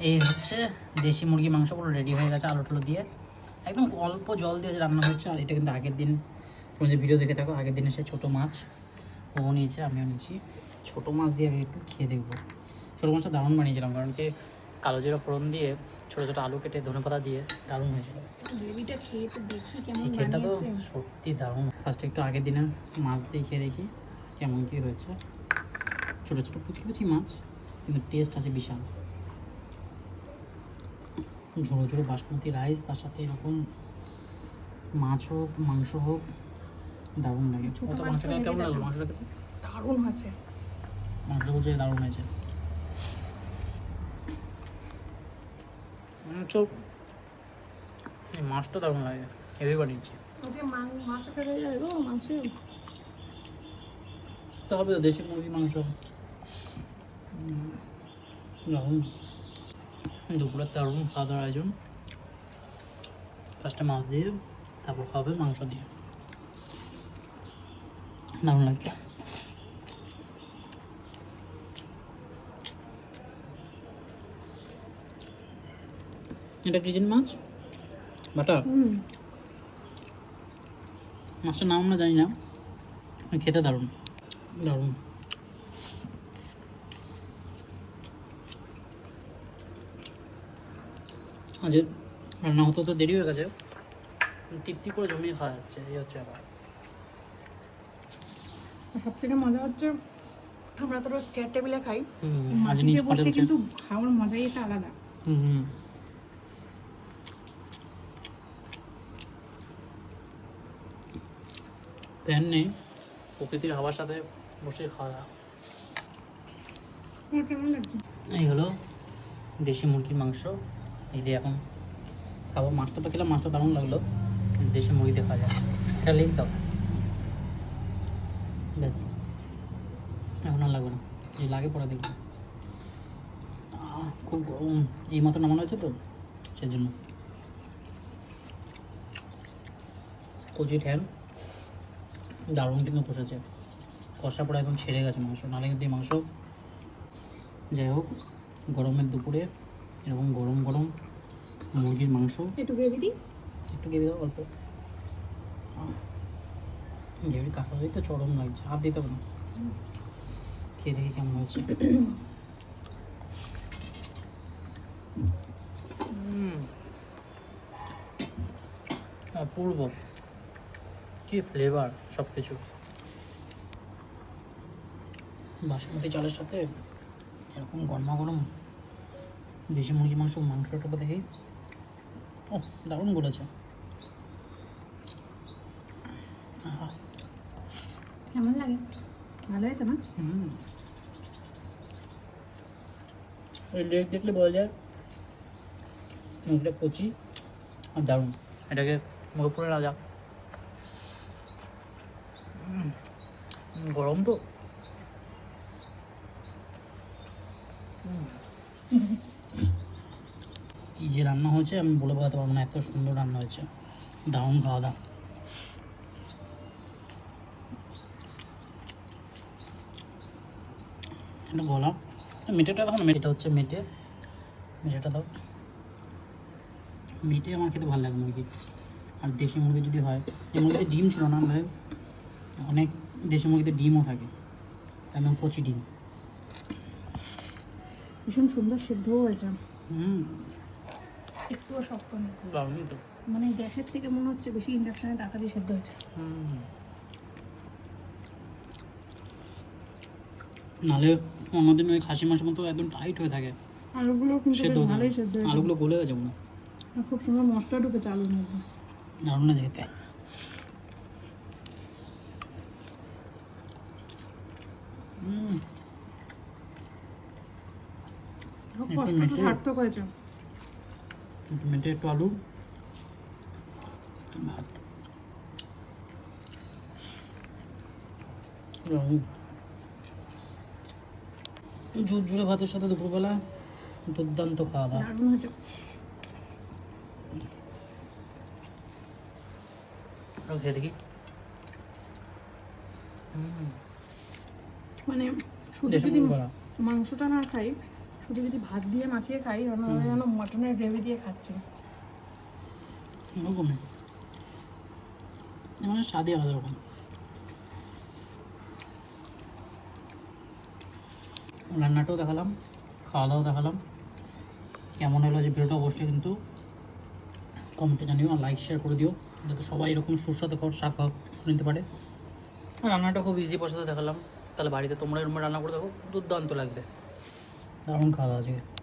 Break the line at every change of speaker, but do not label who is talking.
এই হচ্ছে দেশি মুরগি মাংস পুরো রেডি হয়ে গেছে, আলু টালু দিয়ে একদম অল্প জল দিয়ে রান্না হয়েছে। আর এটা কিন্তু আগের দিন তুমি যে ভিডিও দেখে থাকো, আগের দিনে সে ছোটো মাছ ও নিয়েছে, আমিও নিয়েছি। ছোটো মাছ দিয়ে আগে একটু খেয়ে দেখবো। ছোটো মাছটা দারুণ বানিয়েছিলাম, কারণ কি কালো জিরা ফোড়ন দিয়ে ছোটো ছোটো আলু কেটে ধনেপাতা দিয়ে দারুণ হয়েছিল।
গ্রেভিটা খেয়ে তো দেখি কেমন
চিকেনটা তো
বানিয়েছে।
সত্যি দারুণ। ফার্স্টে একটু আগের দিনের মাছ দিয়ে খেয়ে দেখি কেমন কী হয়েছে। ছোটো ছোটো কুচি কুচি মাছ, কিন্তু টেস্ট আছে বিশাল। ঝোড়ো ঝোড়ো বাসমতি রাইস, তার সাথে এরকম মাছ হোক মাংস হোক, দারুণ লাগে।
ছোটো
কত
মাছ
মাংসটা
হলে
কেমন লাগলো?
দেখো।
মাংসটা খেতে
দারুণ হয়েছে।
মাংসটা বলছে দারুণ হয়েছে। তো এই মাছটা দারুণ লাগে, হেভি বানিয়েছি।
আজকে মাংস খেতে যাবে গো, মাংস
তো হবে তো, দেশি মুরগি মাংস দারুণ। দুপুরের দারুণ খাওয়া দাওয়ার আয়োজন। ফার্স্টে মাছ দিয়ে, তারপর খাওয়াবে মাংস দিয়ে, দারুণ লাগে। এটা কি জিন মাছ? বাটা। মাছটার নাম আমরা জানি না, খেতে দারুণ দারুণ। আজ রান্না হতে তো দেরি হয়ে গেছে, তৃপ্তি করে জমিয়ে খাওয়া যাচ্ছে, এই হচ্ছে আবার।
সব থেকে মজা হচ্ছে আমরা তো রোজ চেয়ার টেবিলে খাই,
আজ
মাটিতে
নিজ
বসে
পাটে
কিন্তু খাওয়ার মজাই এটা আলাদা।
ফ্যান নেই, প্রকৃতির হাওয়ার সাথে বসে খাওয়া দাওয়া।
কেমন লাগছে?
এই হলো দেশি মুরগির মাংস, এই দিয়ে এখন খাবো। মাছটা তো খেলাম, মাছটা দারুণ লাগলো, দেশি মুরগি দিয়ে খাওয়া যায়। এটা লিখ দাও, ব্যাস। এখন আর লাগবে না, এই লাগে পরে দেখবো। খুব গরম, এই মাত্র নামানো হয়েছে তো সেজন্য। কচি ঠ্যাং দারুণ কিন্তু কষেছে, কষা পরে একদম ছেড়ে গেছে মাংস, নাহলে কিন্তু এই মাংস। যাই হোক, গরমের দুপুরে এরকম গরম গরম মুরগির মাংস,
একটু গ্রেভি দিই।
একটু গ্রেভি দাও অল্প। গ্রেভি কাঁচা তো চরম লাগছে, হাত দিতে হবে না। খেয়ে দেখি কেমন হয়েছে। অপূর্ব, কি ফ্লেভার সব কিছু। বাসমতি চালের সাথে এরকম গরমা গরম দেশি মুরগি মাংসটা দেখেই ও দারুণ বলেছে।
কেমন লাগে? ভালো হয়েছে না?
এই লেগ দেখলে বোঝা যায় মুখটা কচি আর দারুণ। এটাকে মুখে পুরো রাজা। গরম তো কি যে রান্না হয়েছে আমি বলে বোঝাতে পারবো না, এত সুন্দর রান্না হয়েছে, দারুণ খাওয়া দাওয়া। এটা গলা মেটেটা দেখো না, মেটেটা হচ্ছে মেটে, মেটেটা দাও। মেটে আমার খেতে ভালো লাগে মুরগি। আর দেশি মুরগি যদি হয়, এই মুরগিতে ডিম ছিল না, মানে অনেক দেশি মুরগিতে ডিমও থাকে, একদম কচি ডিম।
ভীষণ সুন্দর সিদ্ধও হয়েছে, একটুও শক্ত নেই।
দারুণ তো,
মানে গ্যাসের থেকে মনে হচ্ছে বেশি ইন্ডাকশনে তাড়াতাড়ি সিদ্ধ হয়েছে।
নাহলে অন্যদিন ওই খাসি মাংসের মতো একদম টাইট হয়ে থাকে,
আলুগুলো কিন্তু
সেদ্ধ
বেশ
হতে
ভালোই
হবে।
সিদ্ধ হয়েছে।
আলুগুলো গলে গেছে মনে হয়।
আর খুব সুন্দর মশলা ঢুকেছে আলুর মধ্যে।
দারুণ না যেতে।
কষ্টটা সার্থক হয়েছে।
মেটে একটু আলু, ভাত, ঝুরঝুরে ভাতের সাথে দুপুরবেলা দুর্দান্ত খাওয়া দাওয়া।
দারুণ হয়েছে।
খেয়ে দেখি।
মানে শুধু
দেশি
যদি
মুরগি করা।
মাংসটা না খাই, শুধু যদি ভাত দিয়ে মাখিয়ে খাই আমরা যেন মটনের গ্রেভি দিয়ে খাচ্ছি।
ওরকমই মানে স্বাদই আলাদা রকম। রান্নাটাও দেখালাম, খাওয়া দাওয়া দেখালাম। কেমন হলো যে ভিডিওটা অবশ্যই কিন্তু কমেন্টে জানিও, আর লাইক শেয়ার করে দিও যাতে সবাই এরকম সুস্বাদু খাবার শাক নিতে পারে। আর রান্নাটা খুব ইজি প্রসেসে দেখালাম, তাহলে বাড়িতে তোমরা এরকম রান্না করে দেখো, দুর্দান্ত লাগবে। দারুণ খাওয়া দাওয়া আজকে।